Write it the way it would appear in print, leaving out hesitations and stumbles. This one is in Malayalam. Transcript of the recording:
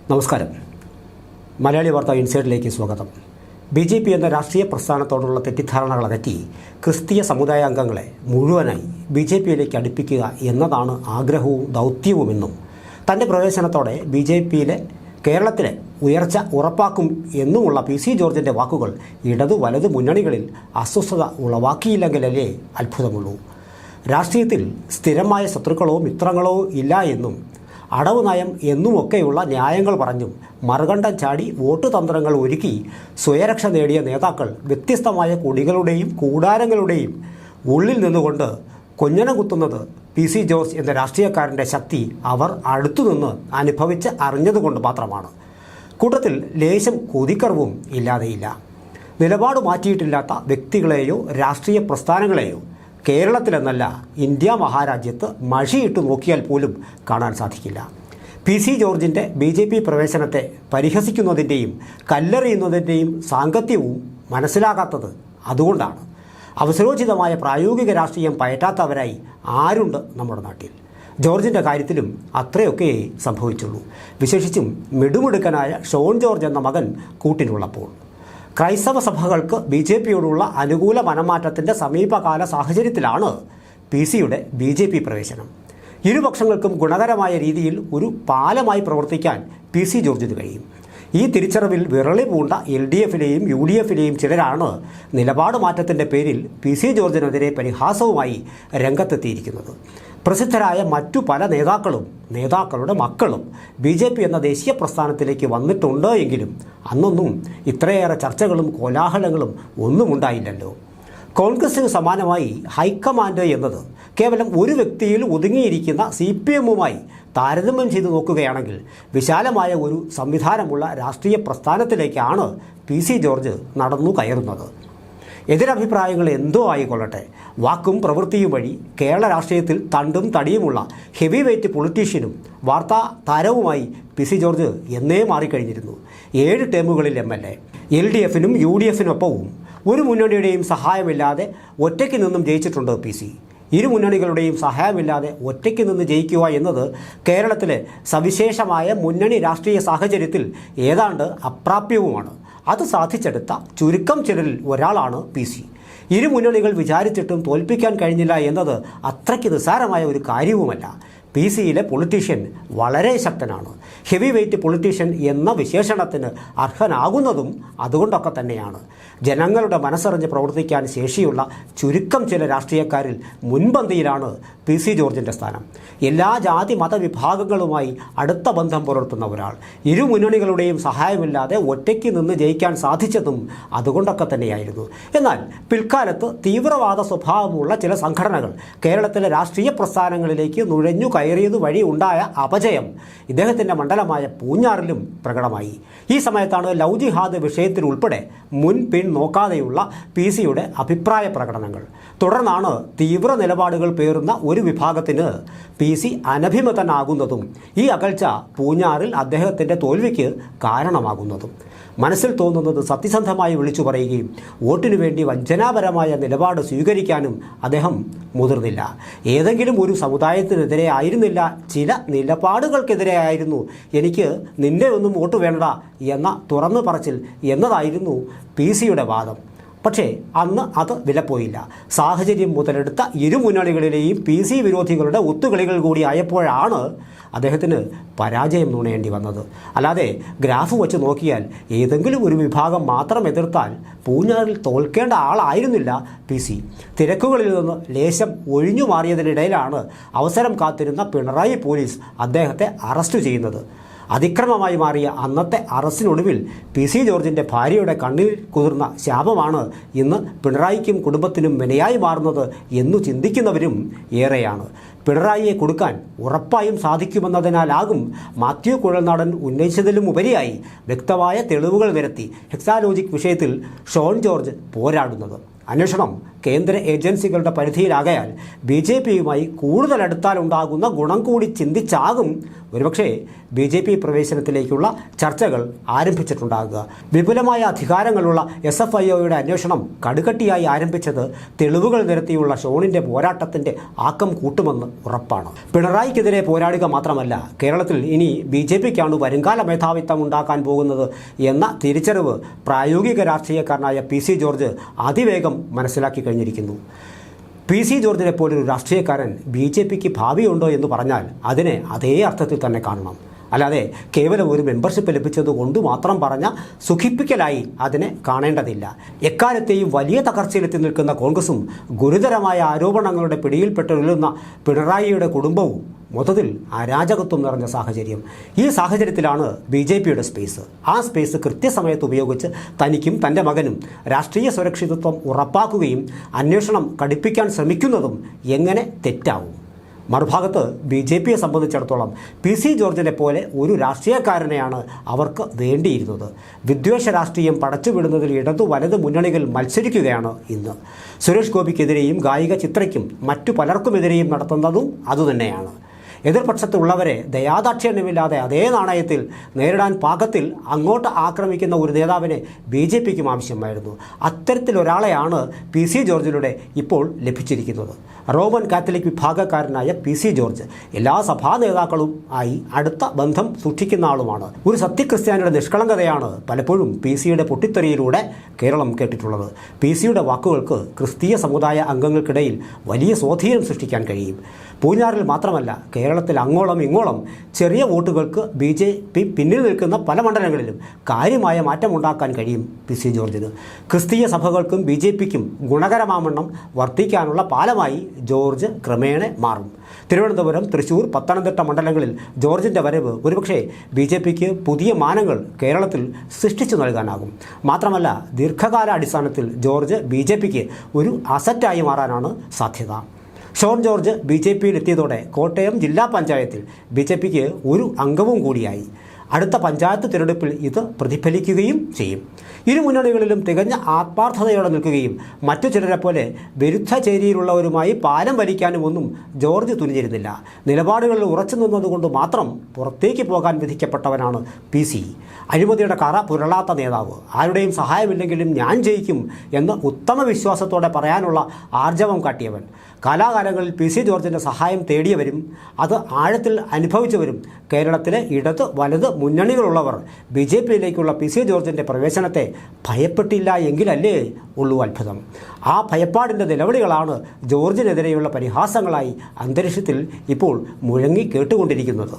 നമസ്കാരം. മലയാളി വാർത്ത ഇൻസൈഡിലേക്ക് സ്വാഗതം. BJP എന്ന രാഷ്ട്രീയ പ്രസ്ഥാനത്തോടുള്ള തെറ്റിദ്ധാരണകൾ അകറ്റി ക്രിസ്തീയ സമുദായ അംഗങ്ങളെ മുഴുവനായി BJPയിലേക്ക് അടുപ്പിക്കുക എന്നതാണ് ആഗ്രഹവും ദൗത്യവുമെന്നും തൻ്റെ പ്രവേശനത്തോടെ BJPയിലെ കേരളത്തിലെ ഉയർച്ച ഉറപ്പാക്കും എന്നുമുള്ള PC ജോർജിൻ്റെ വാക്കുകൾ ഇടതു വലതു മുന്നണികളിൽ അസ്വസ്ഥത ഉളവാക്കിയില്ലെങ്കിലല്ലേ അത്ഭുതമുള്ളൂ. രാഷ്ട്രീയത്തിൽ സ്ഥിരമായ ശത്രുക്കളോ മിത്രങ്ങളോ ഇല്ല എന്നും അടവ് നയം എന്നുമൊക്കെയുള്ള ന്യായങ്ങൾ പറഞ്ഞും മറുകണ്ഠം ചാടി വോട്ട് തന്ത്രങ്ങൾ ഒരുക്കി സ്വയരക്ഷ നേടിയ നേതാക്കൾ വ്യത്യസ്തമായ കൊടികളുടെയും കൂടാരങ്ങളുടെയും ഉള്ളിൽ നിന്നുകൊണ്ട് കൊഞ്ഞനം കുത്തുന്നത് PC ജോർജ് എന്ന രാഷ്ട്രീയക്കാരൻ്റെ ശക്തി അവർ അടുത്തുനിന്ന് അനുഭവിച്ച് അറിഞ്ഞതുകൊണ്ട് മാത്രമാണ്. കൂട്ടത്തിൽ ലേശം കൊതിക്കർവും ഇല്ലാതെയില്ല. നിലപാട് മാറ്റിയിട്ടില്ലാത്ത വ്യക്തികളെയോ രാഷ്ട്രീയ പ്രസ്ഥാനങ്ങളെയോ കേരളത്തിലെന്നല്ല ഇന്ത്യ മഹാരാജ്യത്ത് മഷിയിട്ട് നോക്കിയാൽ പോലും കാണാൻ സാധിക്കില്ല. PC ജോർജിൻ്റെ BJP പ്രവേശനത്തെ പരിഹസിക്കുന്നതിൻ്റെയും കല്ലെറിയുന്നതിൻ്റെയും സാങ്കത്യവും മനസ്സിലാകാത്തത് അതുകൊണ്ടാണ്. അവസരോചിതമായ പ്രായോഗിക രാഷ്ട്രീയം പയറ്റാത്തവരായി ആരുണ്ട് നമ്മുടെ നാട്ടിൽ? ജോർജിൻ്റെ കാര്യത്തിലും അത്രയൊക്കെ സംഭവിച്ചുള്ളൂ. വിശേഷിച്ചും മിടുമിടുക്കനായ ഷോൺ ജോർജ് എന്ന മകൻ കൂട്ടിനുള്ളപ്പോൾ. ക്രൈസ്തവ സഭകൾക്ക് BJPയോടുള്ള അനുകൂല മനംമാറ്റത്തിൻ്റെ സമീപകാല സാഹചര്യത്തിലാണ് PCയുടെ BJP പ്രവേശനം. ഇരുപക്ഷങ്ങൾക്കും ഗുണകരമായ രീതിയിൽ ഒരു പാലമായി പ്രവർത്തിക്കാൻ PC ജോർജിന് കഴിയും. ഈ തിരിച്ചറിവിൽ വിരളി പൂണ്ട LDFിലെയും UDFിലെയും ചിലരാണ് നിലപാട് മാറ്റത്തിൻ്റെ പേരിൽ PC ജോർജിനെതിരെ പരിഹാസവുമായി രംഗത്തെത്തിയിരിക്കുന്നത്. പ്രസിദ്ധരായ മറ്റു പല നേതാക്കളും നേതാക്കളുടെ മക്കളും BJP എന്ന ദേശീയ പ്രസ്ഥാനത്തിലേക്ക് വന്നിട്ടുണ്ട് എങ്കിലും അന്നൊന്നും ഇത്രയേറെ ചർച്ചകളും കോലാഹലങ്ങളും ഒന്നും ഉണ്ടായില്ലല്ലോ. കോൺഗ്രസിന് സമാനമായി ഹൈക്കമാൻഡ് എന്നത് കേവലം ഒരു വ്യക്തിയിൽ ഒതുങ്ങിയിരിക്കുന്ന CPMുമായി താരതമ്യം ചെയ്തു നോക്കുകയാണെങ്കിൽ വിശാലമായ ഒരു സംവിധാനമുള്ള രാഷ്ട്രീയ പ്രസ്ഥാനത്തിലേക്കാണ് PC ജോർജ് നടന്നു കയറുന്നത്. എതിരഭിപ്രായങ്ങൾ എന്തോ ആയിക്കൊള്ളട്ടെ, വാക്കും പ്രവൃത്തിയും വഴി കേരള രാഷ്ട്രീയത്തിൽ തണ്ടും തടിയുമുള്ള ഹെവി വെയ്റ്റ് പൊളിറ്റീഷ്യനും വാർത്താ താരവുമായി PC ജോർജ് എന്നേ മാറിക്കഴിഞ്ഞിരുന്നു. 7 ടേമുകളിൽ MLA, LDFിനും UDFിനൊപ്പവും ഒരു മുന്നണിയുടെയും സഹായമില്ലാതെ ഒറ്റയ്ക്ക് നിന്നും ജയിച്ചിട്ടുണ്ട് PC. ഇരു മുന്നണികളുടെയും സഹായമില്ലാതെ ഒറ്റയ്ക്ക് നിന്ന് ജയിക്കുക എന്നത് കേരളത്തിലെ സവിശേഷമായ മുന്നണി രാഷ്ട്രീയ സാഹചര്യത്തിൽ ഏതാണ്ട് അപ്രാപ്യവുമാണ്. അത് സാധിച്ചെടുത്ത ചുരുക്കം ചിലരിൽ ഒരാളാണ് PC. ഇരു മുന്നണികൾ വിചാരിച്ചിട്ടും തോൽപ്പിക്കാൻ കഴിഞ്ഞില്ല എന്നത് അത്രയ്ക്ക് നിസ്സാരമായ ഒരു കാര്യവുമല്ല. PCയിലെ പൊളിറ്റീഷ്യൻ വളരെ ശക്തനാണ്. ഹെവി വെയ്റ്റ് പൊളിറ്റീഷ്യൻ എന്ന വിശേഷണത്തിന് അർഹനാകുന്നതും അതുകൊണ്ടൊക്കെ തന്നെയാണ്. ജനങ്ങളുടെ മനസ്സറിഞ്ഞ് പ്രവർത്തിക്കാൻ ശേഷിയുള്ള ചുരുക്കം ചില രാഷ്ട്രീയക്കാരിൽ മുൻപന്തിയിലാണ് PC ജോർജിൻ്റെ സ്ഥാനം. എല്ലാ ജാതി മതവിഭാഗങ്ങളുമായി അടുത്ത ബന്ധം പുലർത്തുന്ന ഒരാൾ. ഇരു മുന്നണികളുടെയും സഹായമില്ലാതെ ഒറ്റയ്ക്ക് നിന്ന് ജയിക്കാൻ സാധിച്ചതും അതുകൊണ്ടൊക്കെ തന്നെയായിരുന്നു. എന്നാൽ പിൽക്കാലത്ത് തീവ്രവാദ സ്വഭാവമുള്ള ചില സംഘടനകൾ കേരളത്തിലെ രാഷ്ട്രീയ പ്രസ്ഥാനങ്ങളിലേക്ക് നുഴഞ്ഞു കയറിയതു വഴി ഉണ്ടായ അപജയം ഇദ്ദേഹത്തിൻ്റെ മണ്ഡലമായ പൂഞ്ഞാറിലും പ്രകടമായി. ഈ സമയത്താണ് ലവ് ജിഹാദ് വിഷയത്തിൽ ഉൾപ്പെടെ മുൻ പിൻ നോക്കാതെയുള്ള PCയുടെ അഭിപ്രായ പ്രകടനങ്ങൾ. തുടർന്നാണ് തീവ്ര നിലപാടുകൾ പേറുന്ന ഒരു വിഭാഗത്തിന് PC അനഭിമതനാകുന്നതും ഈ അകൽച്ച പൂഞ്ഞാറിൽ അദ്ദേഹത്തിൻ്റെ തോൽവിക്ക് കാരണമാകുന്നതും. മനസ്സിൽ തോന്നുന്നത് സത്യസന്ധമായി വിളിച്ചു പറയുകയും വോട്ടിനു വേണ്ടി വഞ്ചനാപരമായ നിലപാട് സ്വീകരിക്കാനും അദ്ദേഹം മുതിർന്നില്ല. ഏതെങ്കിലും ഒരു സമുദായത്തിനെതിരെ ആയിരുന്നില്ല, ചില നിലപാടുകൾക്കെതിരെ ആയിരുന്നു എനിക്ക് നിന്റെ ഒന്നും വോട്ട് വേണ്ട എന്ന തുറന്നു പറച്ചിൽ എന്നതായിരുന്നു PCയുടെ വാദം. പക്ഷേ അന്ന് അത് വിലപ്പോയില്ല. സാഹചര്യം മുതലെടുത്ത ഇരു മുന്നണികളിലെയും PC വിരോധികളുടെ ഒത്തുകളികൾ കൂടി ആയപ്പോഴാണ് അദ്ദേഹത്തിന് പരാജയം നുണയേണ്ടി വന്നത്. അല്ലാതെ ഗ്രാഫ് വെച്ച് നോക്കിയാൽ ഏതെങ്കിലും ഒരു വിഭാഗം മാത്രം എതിർത്താൽ പൂഞ്ഞാറിൽ തോൽക്കേണ്ട ആളായിരുന്നില്ല PC. തിരക്കുകളിൽ നിന്ന് ലേശം ഒഴിഞ്ഞു മാറിയതിനിടയിലാണ് അവസരം കാത്തിരുന്ന പിണറായി പോലീസ് അദ്ദേഹത്തെ അറസ്റ്റ് ചെയ്യുന്നത്. അതിക്രമമായി മാറിയ അന്നത്തെ അറസ്റ്റിനൊടുവിൽ PC ജോർജിൻ്റെ ഭാര്യയുടെ കണ്ണിൽ കുതിർന്ന ശാപമാണ് ഇന്ന് പിണറായിക്കും കുടുംബത്തിനും വിനയായി മാറുന്നത് എന്നു ചിന്തിക്കുന്നവരും ഏറെയാണ്. പിണറായിയെ കൊടുക്കാൻ ഉറപ്പായും സാധിക്കുമെന്നതിനാലാകും മാത്യു കുഴൽനാടൻ ഉന്നയിച്ചതിലും ഉപരിയായി വ്യക്തമായ തെളിവുകൾ നിരത്തി ഹെക്സാലോജിക് വിഷയത്തിൽ ഷോൺ ജോർജ് പോരാടുന്നത്. അന്വേഷണം കേന്ദ്ര ഏജൻസികളുടെ പരിധിയിലാകയാൽ BJPയുമായി കൂടുതൽ അടുത്താലുണ്ടാകുന്ന ഗുണം കൂടി ചിന്തിച്ചാകും ഒരുപക്ഷേ BJP പ്രവേശനത്തിലേക്കുള്ള ചർച്ചകൾ ആരംഭിച്ചിട്ടുണ്ടാകുക. വിപുലമായ അധികാരങ്ങളുള്ള SFIOയുടെ അന്വേഷണം കടുകട്ടിയായി ആരംഭിച്ചത് തെളിവുകൾ നിരത്തിയുള്ള ഷോണിൻ്റെ പോരാട്ടത്തിൻ്റെ ആക്കം കൂട്ടുമെന്ന് ഉറപ്പാണ്. പിണറായിക്കെതിരെ പോരാടുക മാത്രമല്ല, കേരളത്തിൽ ഇനി BJPക്കാണ് വരുംകാല മേധാവിത്വം ഉണ്ടാക്കാൻ പോകുന്നത് എന്ന തിരിച്ചറിവ് പ്രായോഗിക രാഷ്ട്രീയക്കാരനായ PC ജോർജ് അതിവേഗം മനസ്സിലാക്കി കഴിഞ്ഞിരിക്കുന്നു. PC ജോർജിനെ പോലൊരു രാഷ്ട്രീയക്കാരൻ BJPക്ക് ഭാവിയുണ്ടോ എന്ന് പറഞ്ഞാൽ അതിനെ അതേ അർത്ഥത്തിൽ തന്നെ കാണണം. അല്ലാതെ കേവലം ഒരു മെമ്പർഷിപ്പ് ലഭിച്ചത് കൊണ്ട് മാത്രം പറഞ്ഞ സുഖിപ്പിക്കലായി അതിനെ കാണേണ്ടതില്ല. എക്കാലത്തെയും വലിയ തകർച്ചയിലെത്തി നിൽക്കുന്ന കോൺഗ്രസും ഗുരുതരമായ ആരോപണങ്ങളുടെ പിടിയിൽപ്പെട്ടുള്ള പിണറായിയുടെ കുടുംബവും മൊത്തത്തിൽ അരാജകത്വം നിറഞ്ഞ സാഹചര്യം. ഈ സാഹചര്യത്തിലാണ് BJPയുടെ സ്പേസ്. ആ സ്പേസ് കൃത്യസമയത്ത് ഉപയോഗിച്ച് തനിക്കും തൻ്റെ മകനും രാഷ്ട്രീയ സുരക്ഷിതത്വം ഉറപ്പാക്കുകയും അന്വേഷണം കടുപ്പിക്കാൻ ശ്രമിക്കുന്നതും എങ്ങനെ തെറ്റാവും? മറുഭാഗത്ത് BJPയെ സംബന്ധിച്ചിടത്തോളം PC ജോർജിനെ പോലെ ഒരു രാഷ്ട്രീയക്കാരനെയാണ് അവർക്ക് വേണ്ടിയിരുന്നത്. വിദ്വേഷ രാഷ്ട്രീയം പടച്ചുവിടുന്നതിൽ ഇടതു വലത് മുന്നണികൾ മത്സരിക്കുകയാണ് ഇന്ന്. സുരേഷ് ഗോപിക്കെതിരെയും ഗായിക ചിത്രയ്ക്കും മറ്റു പലർക്കുമെതിരെയും നടത്തുന്നതും അതുതന്നെയാണ്. എതിർപക്ഷത്തുള്ളവരെ ദയാദാക്ഷിണ്യമില്ലാതെ അതേ നാണയത്തിൽ നേരിടാൻ പാകത്തിൽ അങ്ങോട്ട് ആക്രമിക്കുന്ന ഒരു നേതാവിനെ BJPക്കും ആവശ്യമായിരുന്നു. അത്തരത്തിലൊരാളെയാണ് PC ജോർജിലൂടെ ഇപ്പോൾ ലഭിച്ചിരിക്കുന്നത്. റോമൻ കാത്തലിക് വിഭാഗക്കാരനായ PC ജോർജ് എല്ലാ സഭാ നേതാക്കളും ആയി അടുത്ത ബന്ധം സൂക്ഷിക്കുന്ന ആളുമാണ്. ഒരു സത്യക്രിസ്ത്യാനിയുടെ നിഷ്കളങ്കതയാണ് പലപ്പോഴും PCയുടെ പൊട്ടിത്തെറിയിലൂടെ കേരളം കേട്ടിട്ടുള്ളത്. PCയുടെ വാക്കുകൾക്ക് ക്രിസ്തീയ സമുദായ അംഗങ്ങൾക്കിടയിൽ വലിയ സ്വാധീനം സൃഷ്ടിക്കാൻ കഴിയും. പൂഞ്ഞാറിൽ മാത്രമല്ല, കേരളത്തിൽ അങ്ങോളം ഇങ്ങോളം ചെറിയ വോട്ടുകൾക്ക് BJP പിന്നിൽ നിൽക്കുന്ന പല മണ്ഡലങ്ങളിലും കാര്യമായ മാറ്റമുണ്ടാക്കാൻ കഴിയും PC ജോർജിന്. ക്രിസ്തീയ സഭകൾക്കും BJPക്കും ഗുണകരമാവണ്ണം വർദ്ധിക്കാനുള്ള പാലമായി ജോർജ് ക്രമേണ മാറും. തിരുവനന്തപുരം, തൃശ്ശൂർ, പത്തനംതിട്ട മണ്ഡലങ്ങളിൽ ജോർജിൻ്റെ വരവ് ഒരുപക്ഷെ BJPക്ക് പുതിയ മാനങ്ങൾ കേരളത്തിൽ സൃഷ്ടിച്ചു നൽകാനാകും. മാത്രമല്ല, ദീർഘകാല അടിസ്ഥാനത്തിൽ ജോർജ് BJPക്ക് ഒരു അസറ്റായി മാറാനാണ് സാധ്യത. ഷോൺ ജോർജ് BJPയിൽ എത്തിയതോടെ കോട്ടയം ജില്ലാ പഞ്ചായത്തിൽ BJPക്ക് ഒരു അംഗവും കൂടിയായി. അടുത്ത പഞ്ചായത്ത് തിരഞ്ഞെടുപ്പിൽ ഇത് പ്രതിഫലിക്കുകയും ചെയ്യും. ഇരു മുന്നണികളിലും തികഞ്ഞ ആത്മാർത്ഥതയോടെ നിൽക്കുകയും മറ്റു ചിലരെ പോലെ വിരുദ്ധ ചേരിയിലുള്ളവരുമായി പാലം വലിക്കാനും ഒന്നും ജോർജ് തുനിഞ്ഞിരുന്നില്ല. നിലപാടുകളിൽ ഉറച്ചു നിന്നതുകൊണ്ട് മാത്രം പുറത്തേക്ക് പോകാൻ വിധിക്കപ്പെട്ടവനാണ് PC. അഴിമതിയുടെ കറ പുരളാത്ത നേതാവ്, ആരുടെയും സഹായമില്ലെങ്കിലും ഞാൻ ജയിക്കും എന്ന് ഉത്തമ വിശ്വാസത്തോടെ പറയാനുള്ള ആർജവം കാട്ടിയവൻ. കാലാകാലങ്ങളിൽ PC ജോർജിൻ്റെ സഹായം തേടിയവരും അത് ആഴത്തിൽ അനുഭവിച്ചവരും കേരളത്തിലെ ഇടത് വലത് മുന്നണികളുള്ളവർ BJPയിലേക്കുള്ള PC ജോർജിൻ്റെ പ്രവേശനത്തെ ഭയപ്പെട്ടില്ല എങ്കിലല്ലേ ഉള്ളൂ അത്ഭുതം. ആ ഭയപ്പാടിൻ്റെ നിലവിളികളാണ് ജോർജിനെതിരെയുള്ള പരിഹാസങ്ങളായി അന്തരീക്ഷത്തിൽ ഇപ്പോൾ മുഴങ്ങി കേട്ടുകൊണ്ടിരിക്കുന്നത്.